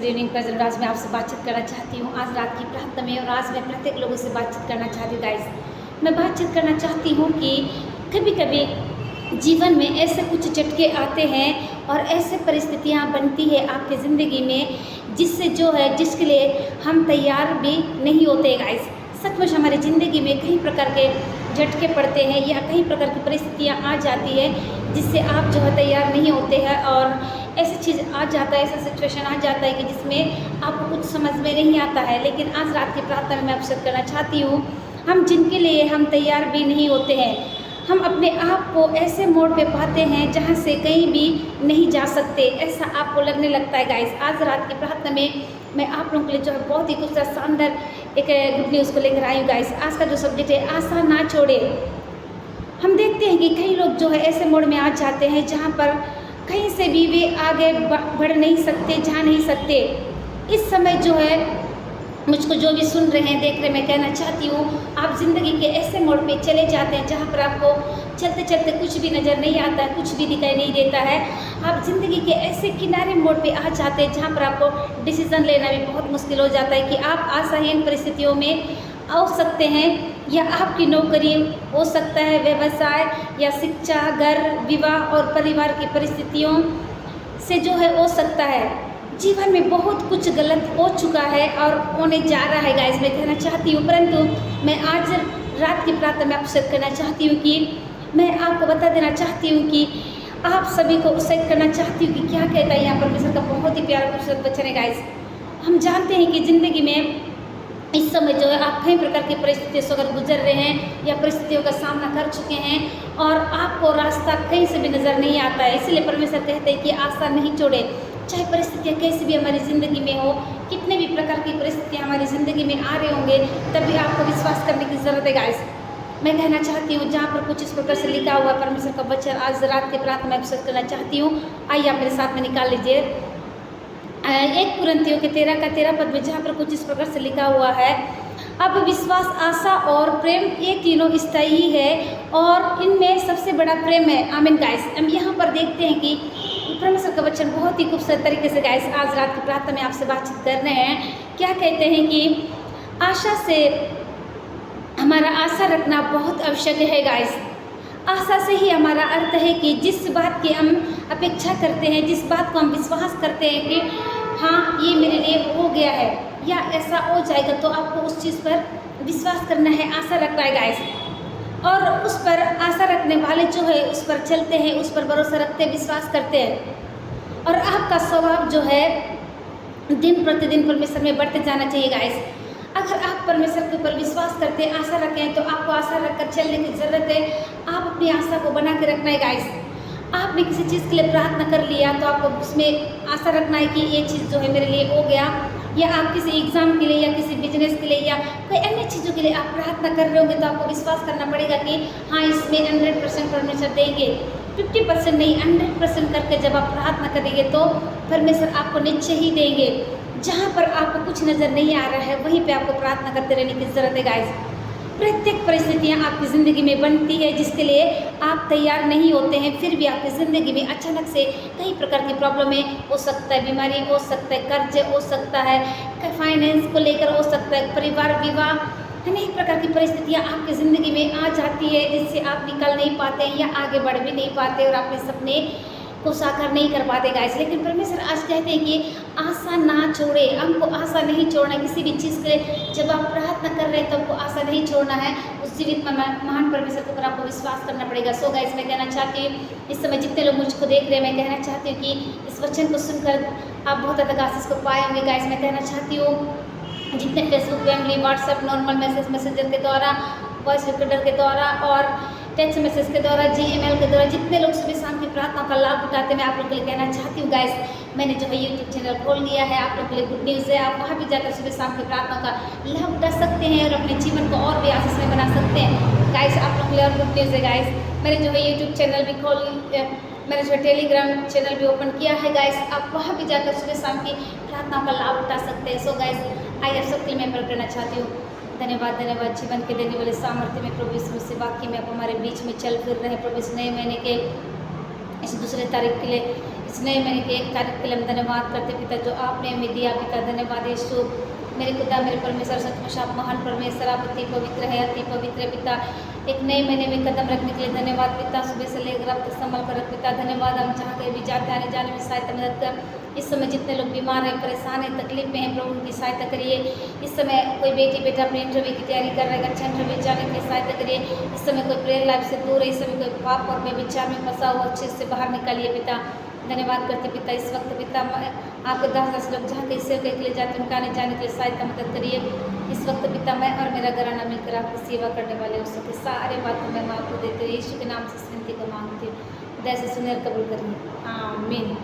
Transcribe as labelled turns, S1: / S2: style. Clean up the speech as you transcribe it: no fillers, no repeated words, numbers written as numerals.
S1: Good evening present. आज मैं आपसे बातचीत करना चाहती हूँ आज रात की प्रार्थना में, और आज मैं प्रत्येक लोगों से बातचीत करना चाहती हूँ। गाइस, मैं बातचीत करना चाहती हूँ कि कभी कभी जीवन में ऐसे कुछ झटके आते हैं और ऐसे परिस्थितियाँ बनती है आपकी ज़िंदगी में जिससे जो है जिसके लिए हम तैयार भी नहीं होते। गाइस, सचमुच हमारी ज़िंदगी में कई प्रकार के झटके पड़ते हैं या कई प्रकार की परिस्थितियाँ आ जाती है जिससे आप जो है तैयार नहीं होते हैं, और ऐसी चीज़ आ जाता है, ऐसा सिचुएशन आ जाता है कि जिसमें आपको कुछ समझ में नहीं आता है। लेकिन आज रात की प्रार्थना में मैं आपसे करना चाहती हूँ, हम जिनके लिए हम तैयार भी नहीं होते हैं, हम अपने आप को ऐसे मोड़ पे पाते हैं जहाँ से कहीं भी नहीं जा सकते, ऐसा आपको लगने लगता है। गाइस, आज रात की प्रार्थना में मैं आप लोगों के लिए जो है बहुत ही कुछ शानदार एक गुड न्यूज़ को लेकर आई हूँ। गाइस, आज का जो सब्जेक्ट है आशा ना छोड़े। हम देखते हैं कि कई लोग जो है ऐसे मोड़ में आ जाते हैं जहाँ पर कहीं से भी वे आगे बढ़ नहीं सकते, जा नहीं सकते। इस समय जो है मुझको जो भी सुन रहे हैं, देख रहे हैं, मैं कहना चाहती हूँ, आप ज़िंदगी के ऐसे मोड़ पे चले जाते हैं जहाँ पर आपको चलते चलते कुछ भी नज़र नहीं आता है, कुछ भी दिखाई नहीं देता है। आप ज़िंदगी के ऐसे किनारे मोड़ पे आ जाते हैं जहाँ पर आपको डिसीज़न लेना भी बहुत मुश्किल हो जाता है कि आप आशाहीन परिस्थितियों में आ सकते हैं, या आपकी नौकरी हो सकता है, व्यवसाय या शिक्षा, घर, विवाह और परिवार की परिस्थितियों से जो है हो सकता है। जीवन में बहुत कुछ गलत हो चुका है और होने जा रहा है। गाइस, मैं कहना चाहती हूँ, परंतु मैं आज रात की प्रार्थना में आपसे करना चाहती हूँ कि मैं आपको बता देना चाहती हूँ कि आप सभी को उत्साहित करना चाहती हूँ कि क्या कहता है यहाँ परमेश्वर का बहुत ही प्यारा खूबसूरत वचन है। गाइस, हम जानते हैं कि ज़िंदगी में इस समय जो है आप कई प्रकार की परिस्थितियों से अगर गुजर रहे हैं या परिस्थितियों का सामना कर चुके हैं और आपको रास्ता कहीं से भी नज़र नहीं आता है, इसलिए परमेश्वर कहते हैं कि आशा नहीं छोड़े। चाहे परिस्थितियाँ कैसी भी हमारी ज़िंदगी में हो, कितने भी प्रकार की परिस्थितियाँ हमारी ज़िंदगी में आ रहे होंगे, तभी आपको विश्वास करने की ज़रूरत है। गाइस, मैं कहना चाहती हूँ जहाँ पर कुछ इस प्रकार से लिखा हुआ परमेश्वर का वचन आज रात के प्रार्थना में अक्सर करना चाहती हूँ। आइए आप मेरे साथ में निकाल लीजिए 1 कुरिन्थियों के 13 का 13 पद में, जहाँ पर कुछ इस प्रकार से लिखा हुआ है, अब विश्वास, आशा और प्रेम ये तीनों स्थायी है और इनमें सबसे बड़ा प्रेम है। आमीन। गाइस, हम यहाँ पर देखते हैं कि परमेश्वर का वचन बहुत ही खूबसूरत तरीके से गाइस आज रात की प्रार्थना में आपसे बातचीत कर रहे हैं। क्या कहते हैं कि आशा से हमारा आशा रखना बहुत आवश्यक है। गाइस, आशा से ही हमारा अर्थ है कि जिस बात की हम अपेक्षा करते हैं, जिस बात को हम विश्वास करते हैं कि हाँ ये मेरे लिए हो गया है या ऐसा हो जाएगा, तो आपको उस चीज़ पर विश्वास करना है, आशा रखना है। गाइस, और उस पर आशा रखने वाले जो है उस पर चलते हैं, उस पर भरोसा रखते हैं, विश्वास करते हैं, और आपका स्वभाव जो है दिन प्रतिदिन परमेश्वर में बढ़ते जाना चाहिए। गाइस, अगर आप परमेश्वर के ऊपर विश्वास करते हैं, आशा रखें, तो आपको आशा रखकर चलने की ज़रूरत है। आप अपनी आशा को बना के रखना है। गाइस, आपने किसी चीज़ के लिए प्रार्थना कर लिया तो आपको उसमें आशा रखना है कि ये चीज़ जो है मेरे लिए हो गया, या आप किसी एग्ज़ाम के लिए या किसी बिजनेस के लिए या कोई अन्य चीज़ों के लिए आप प्रार्थना कर रहे होंगे, तो आपको विश्वास करना पड़ेगा कि हाँ इसमें 100% परमेश्वर देंगे। 50% नहीं, 100% करके जब आप प्रार्थना करेंगे तो परमेश्वर आपको निश्चय ही देंगे। जहाँ पर आपको कुछ नज़र नहीं आ रहा है वहीं पे आपको प्रार्थना करते रहने की ज़रूरत है। गाइस, प्रत्येक परिस्थितियाँ आपकी ज़िंदगी में बनती है जिसके लिए आप तैयार नहीं होते हैं, फिर भी आपकी ज़िंदगी में अचानक से कई प्रकार की प्रॉब्लमें हो सकता है, बीमारी हो सकता है, कर्ज हो सकता है, फाइनेंस को लेकर हो सकता है, परिवार, विवाह, अनेक प्रकार की परिस्थितियाँ आपकी ज़िंदगी में आ जाती है जिससे आप निकल नहीं पाते हैं या आगे बढ़ भी नहीं पाते और अपने सपने को साकार नहीं कर पाते। गाइस, लेकिन परमेश्वर आज कहते हैं कि आशा ना छोड़े, हमको आशा नहीं छोड़ना किसी भी चीज़ के लिए। जब आप प्रार्थना कर रहे हैं तो आपको आशा नहीं छोड़ना है, उस जीवित महान परमेश्वर के ऊपर आपको विश्वास करना पड़ेगा। सो गाइस, मैं कहना चाहती हूँ इस समय जितने लोग मुझको देख रहे हैं, मैं कहना चाहती हूँ कि इस वचन को सुनकर आप बहुत अधिक आशीष को पाए होंगे। गाइस, मैं कहना चाहती हूँ जितने Facebook, family, WhatsApp, normal messenger के द्वारा, वॉइस रिकॉर्डर के द्वारा और टेक्स्ट मैसेज के द्वारा, जीमेल के द्वारा जितने लोग सुबह शाम की प्रार्थना का लाभ उठाते हैं, मैं आप लोग के लिए कहना चाहती हूँ। गाइस, मैंने जो है यूट्यूब चैनल खोल दिया है, आप लोग के लिए गुड न्यूज़ है। आप वहाँ भी जाकर सुबह शाम की प्रार्थना का लाभ उठा सकते हैं और अपने जीवन को और भी आशीष में बना सकते हैं। गाइस, आप लोग के लिए और गुड न्यूज़ है। गाइस, मैंने जो है यूट्यूब चैनल भी मैंने जो है टेलीग्राम चैनल भी ओपन किया है। गाइस, आप वहाँ भी जाकर सुबह शाम की प्रार्थना का लाभ उठा सकते हैं। सो गाइस, आइए आप सबके लिए मैं प्रे करना चाहती हूँ। धन्यवाद, धन्यवाद जीवन के देने वाले सामर्थ्य में प्रभु यीशु मसीह, वाकई में आप हमारे बीच में चल फिर रहे प्रभु। इस नए महीने के इस दूसरे तारीख के लिए, इस नए महीने के 1 तारीख के लिए हम धन्यवाद करते पिता जो आपने हमें दिया पिता। धन्यवाद यीशु मेरे खुदा मेरे परमेश्वर, सचमुच आप महान परमेश्वर, आप अति पवित्र है, अति पवित्र है पिता। एक नए महीने में कदम रखने के लिए धन्यवाद पिता। सुबह से लेकर अब तक संभल कर रख पिता। धन्यवाद हम जहाँ कहीं भी जाते आने जाने में सहायता मदद कर। इस समय जितने लोग बीमार हैं, परेशान हैं, तकलीफ में हैं, प्रभु उनकी सहायता करिए। इस समय कोई बेटी बेटा अपने इंटरव्यू की तैयारी कर रहा है, अच्छा इंटरव्यू जाने के लिए सहायता करिए। इस समय कोई प्रेयर लाइफ से दूर है, इस समय कोई पाप और बेविचार में फंसा हुआ अच्छे से बाहर निकालिए पिता। धन्यवाद करते पिता। इस वक्त पिता आपके 10 लोग जहाँ कहीं सेवा के लिए जाते हैं उनका आने जाने के लिए सहायता मदद करिए। इस वक्त पिता मैं और मेरा घराना मिलकर आपकी सेवा करने वाले उस के सारे बातों में हम आपको देते हैं। यीशु के नाम से इस विनती को मांगते हैं, दया से सुने और कबूल करिए। आमीन।